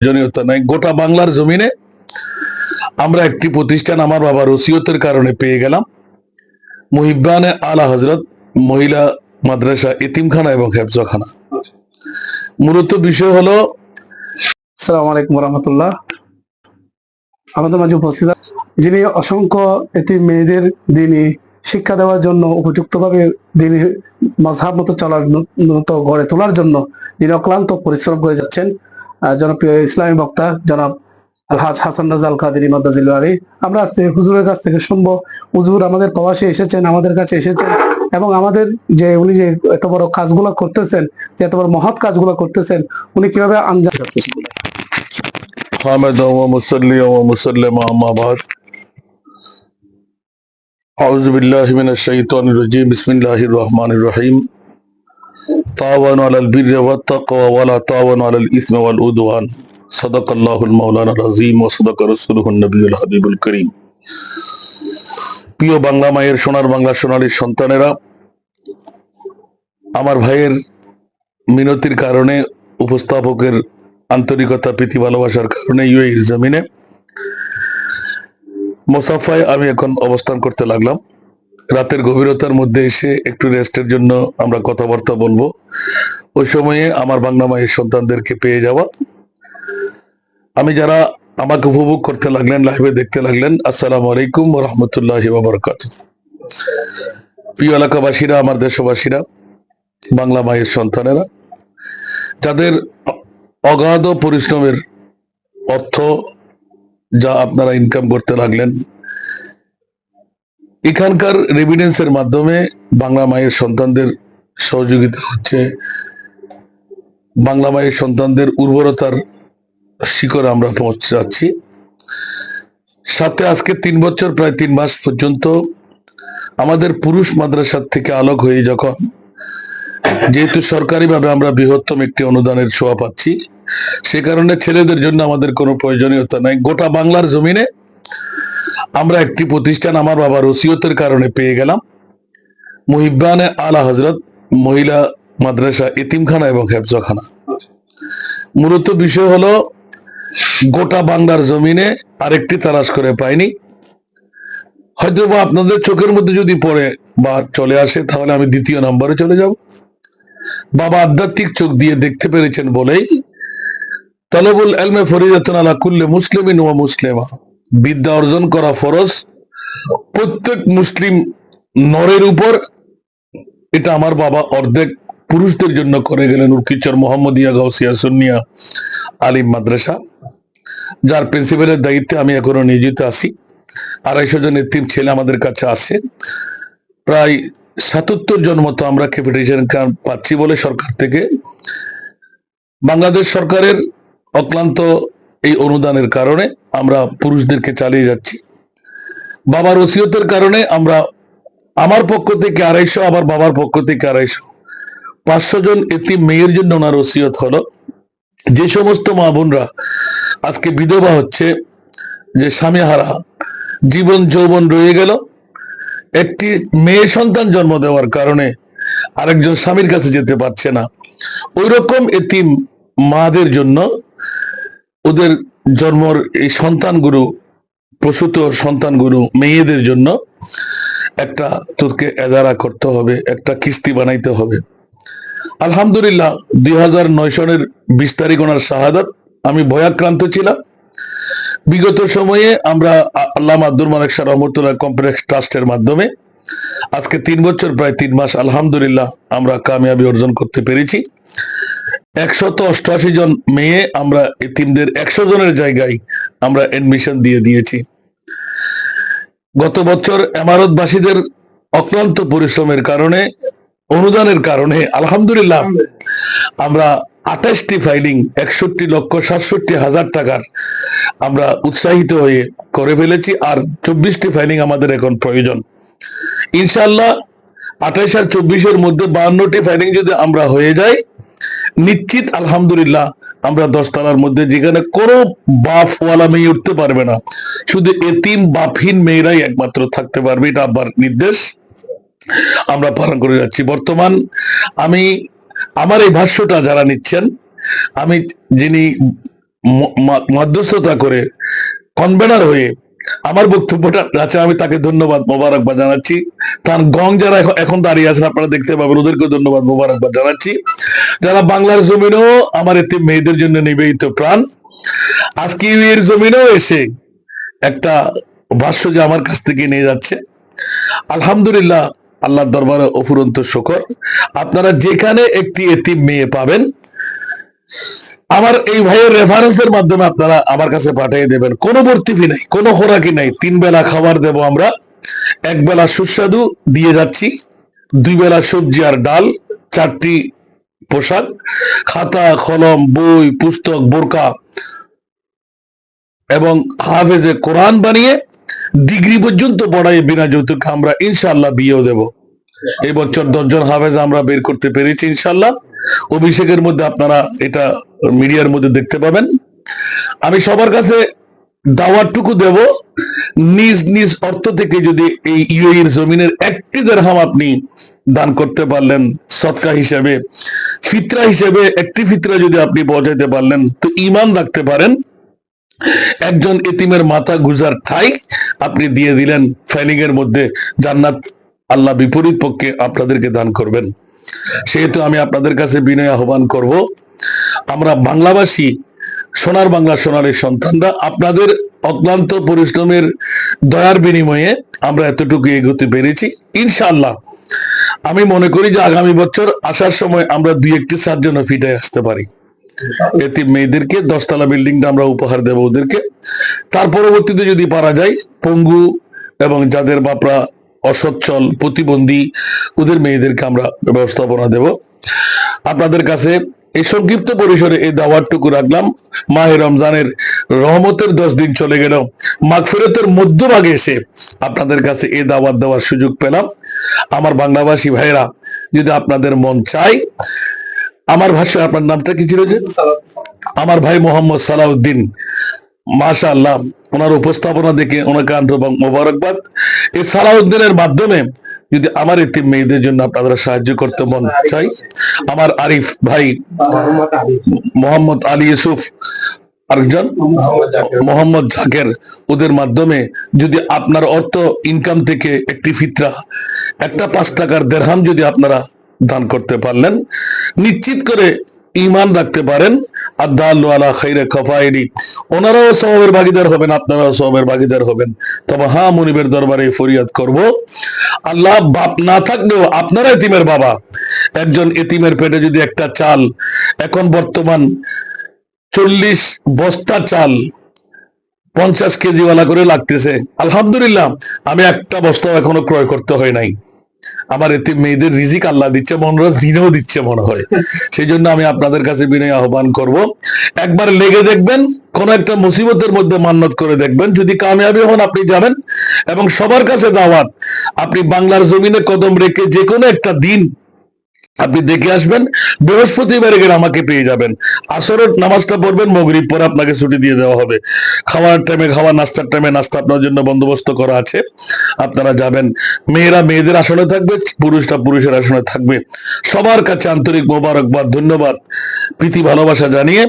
প্রয়োজনীয়তা নাই। গোটা বাংলার জমিনে আমরা একটি প্রতিষ্ঠান আমার বাবার ওসিয়তের কারণে পেয়ে গেলাম, মুহিব্বানে আলা হজরত মহিলা মাদ্রাসা, এতিমখানা এবং হেফজখানা। মূলত বিষয় হলো, আসসালামু আলাইকুম রহমতুল্লাহ। আমাদের মাঝে উপস্থিত যিনি অসংখ্য এতিম মেয়েদের দিনই শিক্ষা দেওয়ার জন্য, উপযুক্তভাবে দিনই মাযহাব মতো চলার মতো গড়ে তোলার জন্য যিনি অক্লান্ত পরিশ্রম করে যাচ্ছেন, জনপ্রিয় ইসলামী বক্তা জনাব আলহাজ হাসান রাজা আল কাদেরী মাদ্দাজিল্লাহু আলাইহি। আমরা আজকে হুজুরের কাছ থেকে শুনবো, হুজুর আমাদের প্রবাসে এসেছেন, আমাদের কাছে এসেছেন, এবং আমাদের যে উনি যে এত বড় কাজগুলো করতেছেন, যে এত বড় মহৎ কাজগুলো করতেছেন, উনি কিভাবে আঞ্জাম দিচ্ছেন। হামিদান ওয়া মুসাল্লিয়ান ওয়া মুসাল্লিমা, আম্মা বাদ। আউযু বিল্লাহি মিনাশ শাইতানির রাজীম। বিসমিল্লাহির রহমানির রহিম। তাওয়ানু আলাল বিররি ওয়াত তাকওয়া ওয়া লা তাওয়ানু আলাল ইসমি ওয়াল উদওয়ান। সাদাকাল্লাহুল মাওলানাল আযীম ওয়া সাদাকা রাসূলুহুন নবিয়্যুল হাবিবুল কারীম। প্রিয় বাংলা মায়ের, সোনার বাংলা সোনালী সন্তানেরা, আমার ভাইয়ের মিনতির কারণে, উপস্থাপকের আন্তরিকতা, প্রীতি ভালোবাসার কারণে ইউএইর জমিনে মোসাফায় আমি এখন অবস্থান করতে লাগলাম। রাতের গভীরতার মধ্যে এসে একটু রেস্টের জন্য আমরা কথাবার্তা বলবো। ওই সময়ে আমার বাংলা মায়ের সন্তানদেরকে পেয়ে যাওয়া, আমি যারা আমাকে উপভোগ করতে লাগলেন, লাইভে দেখতে লাগলেন, আসসালামু আলাইকুম ওয়া রাহমাতুল্লাহি ওয়া বারাকাতুহু। প্রিয় এলাকাবাসীরা, আমার দেশবাসীরা, বাংলা মায়ের সন্তানেরা, যাদের অগাধ পরিশ্রমের অর্থ যা আপনারা ইনকাম করতে লাগলেন, এখানকার রেভিডেন্সের মাধ্যমে বাংলা মায়ের সন্তানদের সহযোগিতা হচ্ছে। বাংলা মায়ের সন্তানদের উর্বরতার শিখরে আমরা পৌঁছে যাচ্ছি। সাথে আজকে 3 বছর, প্রায় 3 মাস পর্যন্ত আমাদের পুরুষ মাদ্রাসার থেকে আলোক হয়ে, যখন যেহেতু সরকারিভাবে আমরা বৃহত্তম একটি অনুদানের ছোঁয়া পাচ্ছি, সে কারণে ছেলেদের জন্য আমাদের কোনো প্রয়োজনীয়তা নাই। গোটা বাংলার জমিনে আমরা একটি প্রতিষ্ঠান আমার বাবার ওসিয়তের কারণে পেয়ে গেলাম, মুহিব্বানে আলা হজরত মহিলা মাদ্রাসা, এতিমখানা এবং হেফজখানা। মূলত বিষয় হলো, গোটা বাংলার জমিনে আরেকটি তালাশ করে পাইনি। হয়তো বা আপনাদের চোখের মধ্যে যদি পড়ে বা চলে আসে, তাহলে আমি 2য় নম্বরে চলে যাব। বাবা আধ্যাত্মিক চোখ দিয়ে দেখতে পেরেছেন বলেই তালাবুল ইলমে ফরিদাতুন আলা কুল্লি মুসলিমিন ওয়া মুসলিমা, বিদ্যা অর্জন করা ফরজ প্রত্যেক মুসলিম নরের উপর। এটা আমার বাবা অর্ধেক পুরুষদের জন্য করে গেলেন উরকিচর মোহাম্মদিয়া গাউসিয়া সুন্নিয়া আলিম মাদ্রাসা, যার প্রিন্সিপালের দায়িত্বে আমি এখনো নিয়োজিত আছি। 250 জন এতিম ছেলে আমাদের কাছে আসে। প্রায় 77 জন মতো আমরা ক্যাপিটেশন পাচ্ছি বলে সরকার থেকে। বাংলাদেশ সরকারের অক্লান্ত এই অনুদানের কারণে আমরা পুরুষদেরকে চালিয়ে যাচ্ছি। বাবার ওসিয়তের কারণে আমরা, আমার পক্ষ থেকে 250, আবার বাবার পক্ষ থেকে 250, 500 জন এতিম মেয়ের জন্য ওনার ওসিয়ত হলো, যে সমস্ত মা বোনরা আজকে বিধবা হচ্ছে, যে স্বামী হারা, জীবন যৌবন রয়ে গেল, একটি মেয়ে সন্তান জন্ম দেওয়ার কারণে আরেকজন স্বামীর কাছে যেতে পারছে না, ওই রকম এতিম মাদের জন্য, ওদের জন্মর এই সন্তানগুলো, প্রসূত সন্তানগুলো মেয়েদের জন্য একটা তোকে এদারা করতে হবে, একটা কিস্তি বানাইতে হবে। আলহামদুলিল্লাহ 2009 সনের 20 তারিখ ওনার শাহাদাত। আমি ভয়াক্রান্ত ছিলাম। বিগত সময়ে আমরা আল্লামা আব্দুল মালিক শাহ রহমতুল্লাহ কমপ্লেক্স ট্রাস্টের মাধ্যমে আজকে 3 বছর, প্রায় 3 মাস আলহামদুলিল্লাহ আমরা কামিয়াবি অর্জন করতে পেরেছি। 188 জন মেয়ে আমরা এতিমদের 100 জনের জায়গায় আমরা এডমিশন দিয়ে দিয়েছি। গত বছর এমারতবাসীদের অক্লান্ত পরিশ্রমের কারণে, অনুদানের কারণে আলহামদুলিল্লাহ আমরা 28টি ফাইলিং 61,67,000 টাকার আমরা উৎসাহিত হয়ে করে ফেলেছি। আর 24টি ফাইলিং আমাদের এখন প্রয়োজন। ইনশাআল্লাহ 28 আর 24-এর মধ্যে 52টি ফাইলিং যদি আমরা হয়ে যাই, নিশ্চিত আলহামদুলিল্লাহ আমরা 10 তলার মধ্যে, যেখানে কোনো বাপওয়ালা মেয়ে উঠতে পারবে না, শুধু এতিম বাপহীন মেয়েরাই একমাত্র থাকতে পারবে। এটা আব্বার নির্দেশ, আমরা পালন করে যাচ্ছি। বর্তমান আমি আমার এই ভাষ্যটা যারা নিচ্ছেন, আমি যিনি মধ্যস্থতা করে কনভেনার হয়ে আমার বক্তব্যটা আছে, আমি তাকে ধন্যবাদ মোবারকবাদ জানাচ্ছি। তার গং যারা এখন দাঁড়িয়ে আছেন আপনারা দেখতে পাবেন, ওদেরকে ধন্যবাদ মোবারকবাদ জানাচ্ছি। যারা বাংলার জমিনেও আমার এতে মেয়েদের জন্য নিবেদিত প্রাণ, আজকে এর জমিনেও এসে একটা ভাষ্য যে আমার কাছ থেকে নিয়ে যাচ্ছে, আলহামদুলিল্লাহ, আল্লাহর দরবারে অফুরন্ত শুকর। আপনারা যেখানে একটি এতিম মেয়ে পাবেন, আমার এই ভাইয়ের রেফারেন্সের মাধ্যমে আপনারা আমার কাছে পাঠিয়ে দেবেন। কোনো ভর্তি ফি নাই, কোনো খোরাকি নাই। 3 বেলা খাবার দেব আমরা, 1 বেলা সুস্বাদু দিয়ে যাচ্ছি, 2 বেলা সবজি আর ডাল, 4টি পোশাক, খাতা কলম বই পুস্তক বোরকা এবং হাফেজে কোরআন বানিয়ে ডিগ্রি পর্যন্ত পড়াই বিনা যৌতুকে আমরা ইনশাআল্লাহ বিয়েও দেব। এই বছর 10 জন হাফেজ আমরা বের করতে পেরেছি ইনশাআল্লাহ। অভিষেকের মধ্যে আপনারা এটা মিডিয়ার মধ্যে দেখতে পাবেন। আমি সবার কাছে দাওয়াতটুকু দেব, নিজ নিজ অর্থ থেকে যদি এই ইউএইর জমিনের 1টি দিরহাম আপনি দান করতে পারলেন সদকা হিসেবে, ফিতরা হিসেবে 1টি ফিতরা যদি আপনি পৌঁছাতে পারলেন, তো ঈমান রাখতে পারেন একজন এতিমের মাথা গুজার ঠাই আপনি দিয়ে দিলেন। ফেনিং এর মধ্যে জান্নাত আল্লাহ বিপরীত পক্ষে আপনাদেরকে দান করবেন। সেহেতু আমি আপনাদের কাছে বিনয় আহ্বান করব, আমরা বাংলাভাষী, সোনার বাংলা সোনার এই সন্তানরা আপনাদের অক্লান্ত পরিশ্রমের দয়ার বিনিময়ে আমরা এতটুকু এগোতে পেরেছি। ইনশাআল্লাহ আমি মনে করি যে আগামী বছর আসার সময় আমরা 2-1টি ছাদ যেন ফিটায় আসতে পারি। এতিম মেয়েদেরকে 10 তলা বিল্ডিংটা আমরা উপহার দেব ওদেরকে। তার পরবর্তীতে যদি পারা যায় পঙ্গু এবং যাদের বাপরা অসচ্ছল প্রতিবন্ধী, ওদের মেয়েদেরকে আমরা ব্যবস্থাপনা দেব। আপনাদের কাছে এই সংক্ষিপ্ত পরিসরে এই দাওয়াতটুকু রাখলাম। মাহে রমজানের রহমতের 10 দিন চলে গেল, মাগফিরাতের মধ্যভাগে এসে আপনাদের কাছে এই দাওয়াত দেওয়ার সুযোগ পেলাম। আমার বাংলাভাষী ভাইরা, যদি আপনাদের মন চায়, আমার ভাষায় আপনার নামটা কি ছিল যে? আমার ভাই মোহাম্মদ সালাউদ্দিন, মাশাআল্লাহ, ওনার উপস্থাপনা দেখে ওনাকে আন্তরিক মোবারকবাদ। এই সালাউদ্দিনের মাধ্যমে যদি আমার এতিম মেয়েদের জন্য আপনারা সাহায্য করতে মন চাই, আমার আরিফ ভাই মোহাম্মদ আলী ইউসুফ, আরেকজন মোহাম্মদ জাকের, ওদের মাধ্যমে যদি আপনার অর্থ ইনকাম থেকে একটি ফিতরা, একটা 5 টাকার দিরহাম যদি আপনারা দান করতে পারলেন, নিশ্চিত করে ঈমান রাখতে পারেন আদাল্লু আলা খাইরে কাফাইলি, ওনারাও সওয়াবের ভাগীদার হবেন, আপনারাও সওয়াবের ভাগীদার হবেন। তবে হ্যাঁ, মুনিবের দরবারে ফরিয়াদ করব, আল্লাহ বাপ না থাকলেও আপনারা এতিমের বাবা। একজন এতিমের পেটে যদি একটা চাল, এখন বর্তমান 40 বস্তা চাল 50 কেজিওয়ালা করে লাগতেছে, আলহামদুলিল্লাহ আমি একটা বস্তা এখনো ক্রয় করতে হয় নাই। আমার এতিম মেয়েদের রিজিক আল্লাহ দিচ্ছে, মনরা জিনেও দিচ্ছে মনে হয়। সেই জন্য আমি আপনাদের কাছে বিনয় আহ্বান করব, একবার লেগে দেখবেন, কোন একটা মুসিবতের মধ্যে মান্নত করে দেখবেন, যদি কামিয়াবি হন আপনি যাবেন। এবং সবার কাছে দাওয়াত, আপনি বাংলার জমিনে কদম রেখে যে কোনো একটা দিন আপনি দেখে আসবেন, বৃহস্পতিবারে গেলে আমাকে পেয়ে যাবেন। আসরের নামাজটা পড়বেন, মাগরিব পরে আপনাকে ছুটি দিয়ে দেওয়া হবে। খাওয়ার টাইমে খাওয়া, নাস্তার টাইমে নাস্তা আপনার জন্য বন্দোবস্ত করা আছে, আপনারা যাবেন। মেয়েরা মেয়েদের আসনে থাকবে, পুরুষরা পুরুষের আসনে থাকবে। সবার কাছে আন্তরিক মোবারকবাদ, ধন্যবাদ, প্রীতি ভালোবাসা জানিয়ে